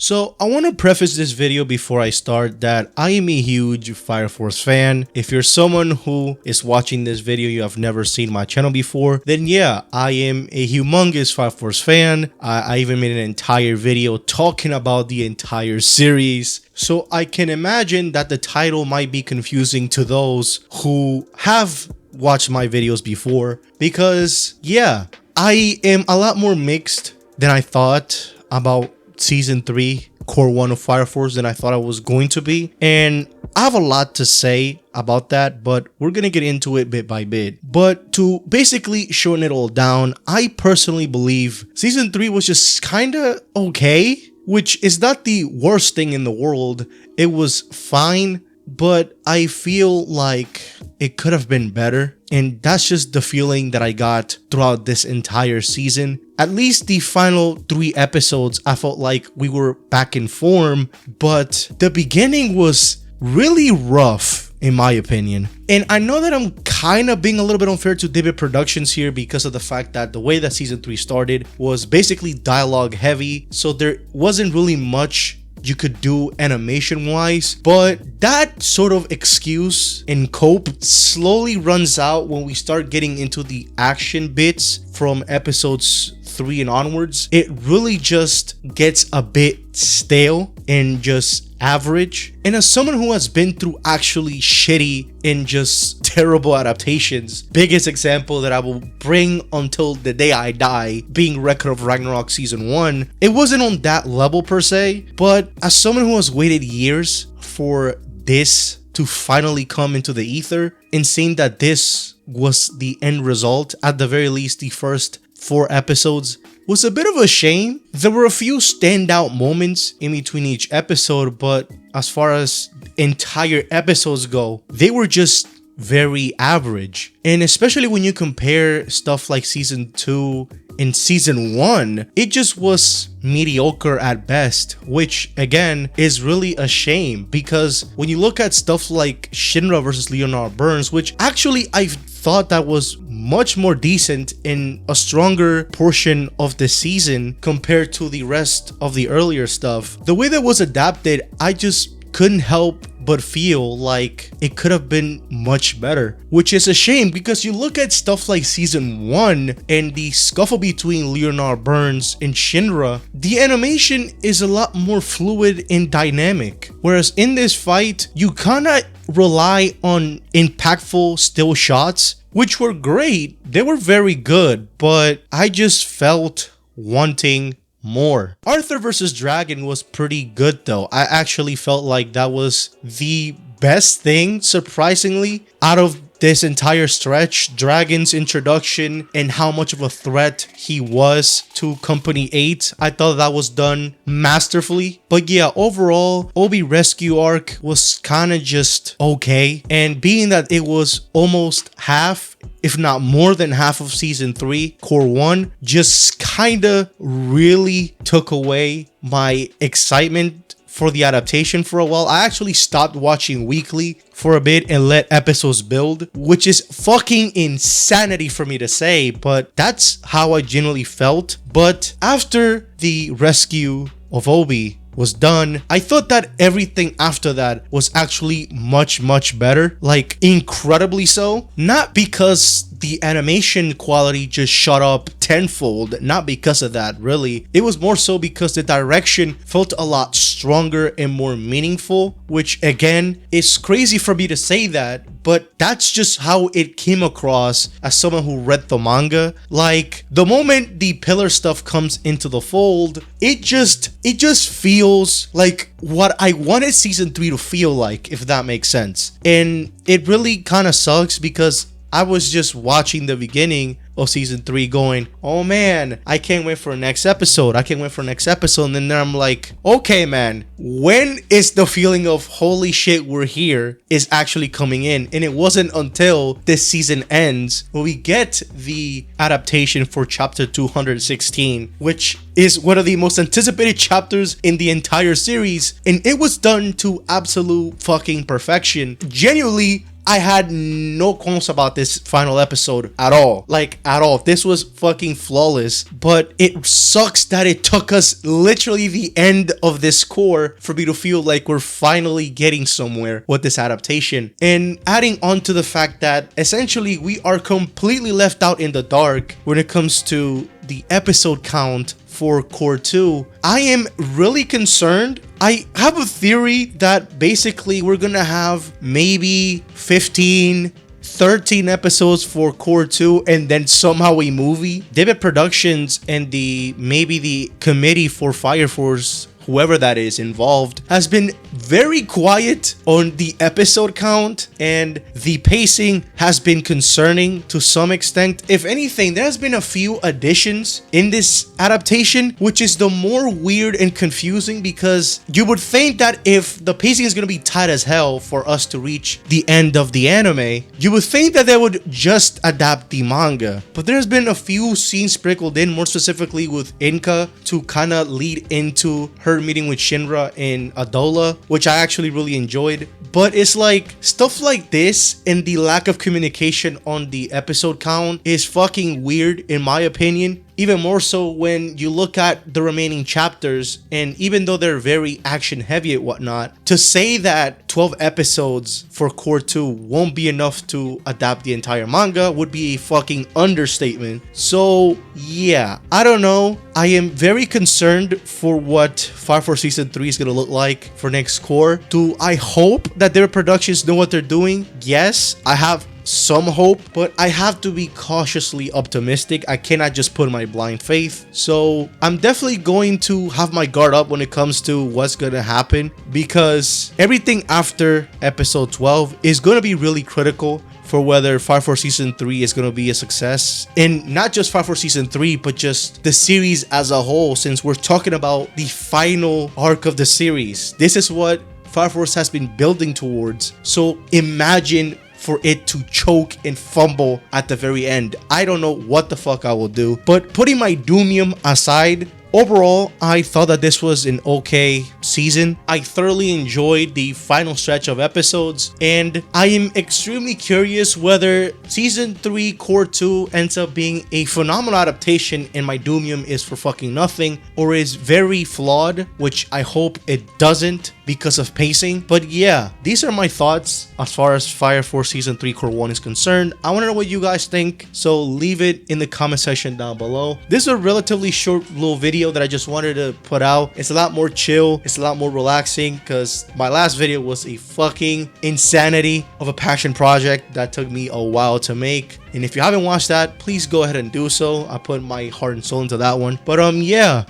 So I want to preface this video before I start that I am a huge Fire Force fan. If you're someone who is watching this video, you have never seen my channel before, then yeah, I am a humongous Fire Force fan. I even made an entire video talking about the entire series. So I can imagine that the title might be confusing to those who have watched my videos before, because yeah, I am a lot more mixed than I thought about Season 3, Core 1 of Fire Force than I thought I was going to be. And I have a lot to say about that, but we're going to get into it bit by bit. But to basically shorten it all down, I personally believe Season 3 was just kind of okay, which is not the worst thing in the world. It was fine, but I feel like it could have been better. And that's just the feeling that I got throughout this entire season. At least the final 3 episodes, I felt like we were back in form, but the beginning was really rough, in my opinion. And I know that I'm kind of being a little bit unfair to Dibbit Productions here because of the fact that the way that Season 3 started was basically dialogue heavy, so there wasn't really much you could do animation wise, but that sort of excuse and cope slowly runs out when we start getting into the action bits from episodes 3 and onwards. It really just gets a bit stale and just average. And as someone who has been through actually shitty and just terrible adaptations, biggest example that I will bring until the day I die being Record of Ragnarok Season 1, it wasn't on that level per se, but as someone who has waited years for this to finally come into the ether and seeing that this was the end result, at the very least the first 4 episodes, was a bit of a shame. There were a few standout moments in between each episode, but as far as entire episodes go, they were just very average. And especially when you compare stuff like Season 2 and Season 1, it just was mediocre at best, which again is really a shame, because when you look at stuff like Shinra versus Leonard Burns, which actually I thought that was much more decent in a stronger portion of the season compared to the rest of the earlier stuff, the way that was adapted, I just couldn't help but feel like it could have been much better, which is a shame because you look at stuff like Season 1 and the scuffle between Leonard Burns and Shinra, the animation is a lot more fluid and dynamic, whereas in this fight you kinda rely on impactful still shots, which were great. They were very good, but I just felt wanting more. Arthur vs. Dragon was pretty good though. I actually felt like that was the best thing, surprisingly, out of this entire stretch. Dragon's introduction and how much of a threat he was to Company 8, I thought that was done masterfully. But yeah, overall, Obi rescue arc was kind of just okay, and being that it was almost half, if not more than half of Season 3, Core 1, just kinda really took away my excitement for the adaptation for a while. I actually stopped watching weekly for a bit and let episodes build, which is fucking insanity for me to say, but that's how I genuinely felt. But after the rescue of Obi was done, I thought that everything after that was actually much better, like incredibly so. Not because the animation quality just shot up tenfold, not because of that really. It was more so because the direction felt a lot stronger and more meaningful, which again is crazy for me to say that, but that's just how it came across as someone who read the manga. Like the moment the pillar stuff comes into the fold, it just feels like what I wanted Season 3 to feel like, if that makes sense. And it really kind of sucks because I was just watching the beginning of Season 3 going, oh man, I can't wait for next episode. I can't wait for next episode. And then I'm like, okay man, when is the feeling of holy shit, we're here is actually coming in? And it wasn't until this season ends when we get the adaptation for chapter 216, which is one of the most anticipated chapters in the entire series. And it was done to absolute fucking perfection. Genuinely, I had no qualms about this final episode at all. Like, at all. This was fucking flawless. But it sucks that it took us literally the end of this cour for me to feel like we're finally getting somewhere with this adaptation. And adding on to the fact that essentially we are completely left out in the dark when it comes to the episode count for cour 2, I am really concerned. I have a theory that basically we're gonna have maybe 15, 13 episodes for cour 2 and then somehow a movie. David Productions and maybe the committee for Fire Force, whoever that is involved, has been very quiet on the episode count, and the pacing has been concerning to some extent. If anything, there has been a few additions in this adaptation, which is the more weird and confusing, because you would think that if the pacing is going to be tight as hell for us to reach the end of the anime, you would think that they would just adapt the manga. But there's been a few scenes sprinkled in, more specifically with Inka, to kind of lead into her meeting with Shinra in Adola, which I actually really enjoyed. But it's like stuff like this and the lack of communication on the episode count is fucking weird in my opinion. Even more so when you look at the remaining chapters, and even though they're very action heavy and whatnot, to say that 12 episodes for cour 2 won't be enough to adapt the entire manga would be a fucking understatement. So yeah, I don't know. I am very concerned for what Fire Force Season 3 is going to look like for next cour. Do I hope that their productions know what they're doing? Yes, I have some hope, but I have to be cautiously optimistic. I cannot just put my blind faith. So I'm definitely going to have my guard up when it comes to what's gonna happen, because everything after episode 12 is gonna be really critical for whether Fire Force Season 3 is going to be a success. And not just Fire Force Season 3, but just the series as a whole, since we're talking about the final arc of the series. This is what Fire Force has been building towards. So imagine for it to choke and fumble at the very end. I don't know what the fuck I will do. But putting my doomium aside, overall, I thought that this was an okay season. I thoroughly enjoyed the final stretch of episodes, and I am extremely curious whether Season 3 cour 2 ends up being a phenomenal adaptation and my doomium is for fucking nothing, or is very flawed, which I hope it doesn't because of pacing. But yeah, these are my thoughts as far as Fire Force Season 3 cour 1 is concerned. I want to know what you guys think, so leave it in the comment section down below. This is a relatively short little video that I just wanted to put out. It's a lot more chill, it's a lot more relaxing, because my last video was a fucking insanity of a passion project that took me a while to make. And if you haven't watched that, please go ahead and do so. I put my heart and soul into that one. But yeah,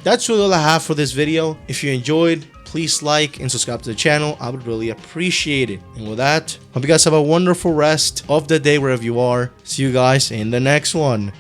that's really all I have for this video. If you enjoyed, please like and subscribe to the channel. I would really appreciate it. And with that, hope you guys have a wonderful rest of the day wherever you are. See you guys in the next one.